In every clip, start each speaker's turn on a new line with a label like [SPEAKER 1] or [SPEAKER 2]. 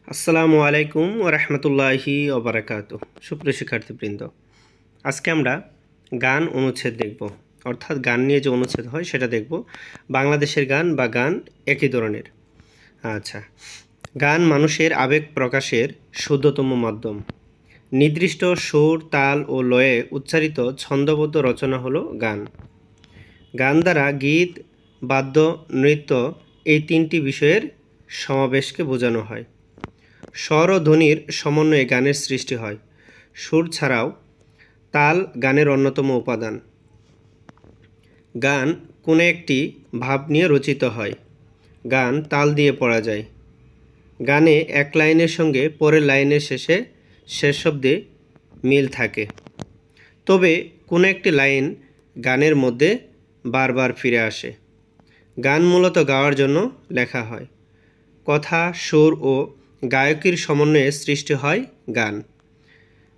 [SPEAKER 1] আসসালামু আলাইকুম ওয়া রাহমাতুল্লাহি ওয়া বারাকাতুহু। সুপ্রিয় শিক্ষার্থীবৃন্দ, আজকে আমরা গান অনুচ্ছেদ দেখব, অর্থাৎ গান নিয়ে যে অনুচ্ছেদ হয় সেটা দেখব। বাংলাদেশের গান বা গান একই ধরনের। আচ্ছা, গান মানুষের আবেগ প্রকাশের শুদ্ধতম মাধ্যম। নির্দিষ্ট সুর, তাল ও লয়ে উচ্চারিত ছন্দবদ্ধ রচনা হলো গান। গান দ্বারা গীত, বাদ্য, নৃত্য এই তিনটি বিষয়ের সমাবেশকে বোঝানো হয়। স্বর ও ধ্বনির সমন্বয়ে গানের সৃষ্টি হয়। সুর ছাড়াও তাল গানের অন্যতম উপাদান। গান কোনো একটি ভাব নিয়ে রচিত হয়। গান তাল দিয়ে পড়া যায়। গানে এক লাইনের সঙ্গে পরের লাইনের শেষ শব্দে মিল থাকে, তবে কোনো একটি লাইন গানের মধ্যে বারবার ফিরে আসে। গান মূলত গাওয়ার জন্য লেখা হয়। কথা, সুর ও গায়কের সমন্বয়ে সৃষ্টি হয় গান।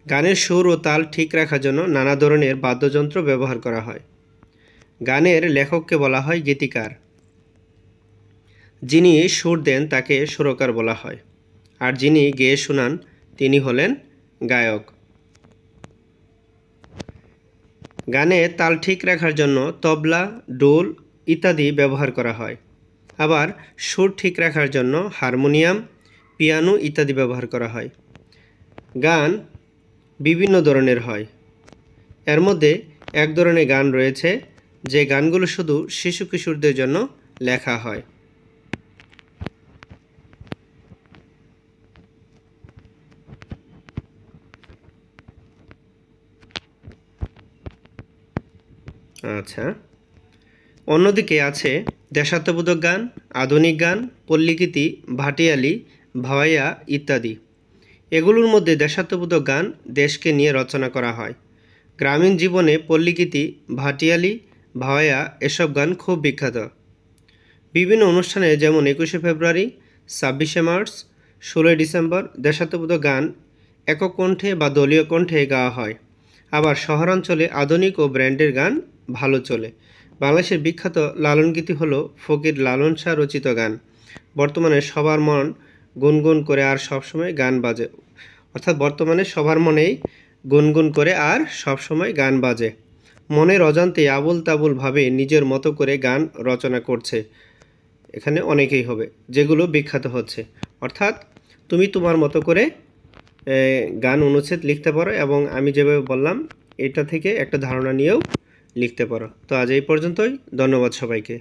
[SPEAKER 1] গানের সুর ও তাল ঠিক রাখার জন্য নানা ধরনের বাদ্যযন্ত্র ব্যবহার করা হয়। গানের লেখককে বলা হয় গীতিকার। যিনি সুর দেন তাকে সুরকার বলা হয়, আর যিনি গেয়ে শোনান তিনি হলেন গায়ক। গানে তাল ঠিক রাখার জন্য তবলা, ডোল ইত্যাদি ব্যবহার করা হয়। আবার সুর ঠিক রাখার জন্য হারমোনিয়াম, পিয়ানো ইত্যাদি ব্যবহার করা হয়। গান বিভিন্ন ধরনের হয়। এর মধ্যে এক ধরনের গান রয়েছে যে গানগুলো শুধু শিশু কিশোরদের জন্য লেখা হয়। আচ্ছা, অন্যদিকে আছে দেশাত্মবোধক গান, আধুনিক গান, পল্লীগীতি, ভাটিয়ালি, ভাওয়াইয়া ইত্যাদি। এগুলোর মধ্যে দেশাত্মবোধক গান দেশকে নিয়ে রচনা করা হয়। গ্রামীণ জীবনে পল্লীগীতি, ভাটিয়ালি, ভাওয়াইয়া এসব গান খুব বিখ্যাত। বিভিন্ন অনুষ্ঠানে যেমন 21শে ফেব্রুয়ারি, 26শে মার্চ, 16ই ডিসেম্বর দেশাত্মবোধক গান একক কণ্ঠে বা দলীয় কণ্ঠে গাওয়া হয়। আবার শহরাঞ্চলে আধুনিক ও ব্র্যান্ডের গান ভালো চলে। বাংলাদেশের বিখ্যাত লালনগীতি হলো ফকির লালন শাহ রচিত গান। বর্তমানে সবার মন গুনগুন করে আর সবসময় গান বাজে, অর্থাৎ বর্তমানে সবার মনেই গুনগুন করে আর সবসময় গান বাজে। মনের অজান্তে আবুল তাবুল ভাবে নিজের মতো করে গান রচনা করছে এখানে অনেকেই হবে, যেগুলো বিখ্যাত হচ্ছে। অর্থাৎ তুমি তোমার মতো করে গান অনুচ্ছেদ লিখতে পারো, এবং আমি যেভাবে বললাম এটা থেকে একটা ধারণা নিয়েও লিখতে পারো। তো আজ এই পর্যন্তই। ধন্যবাদ সবাইকে।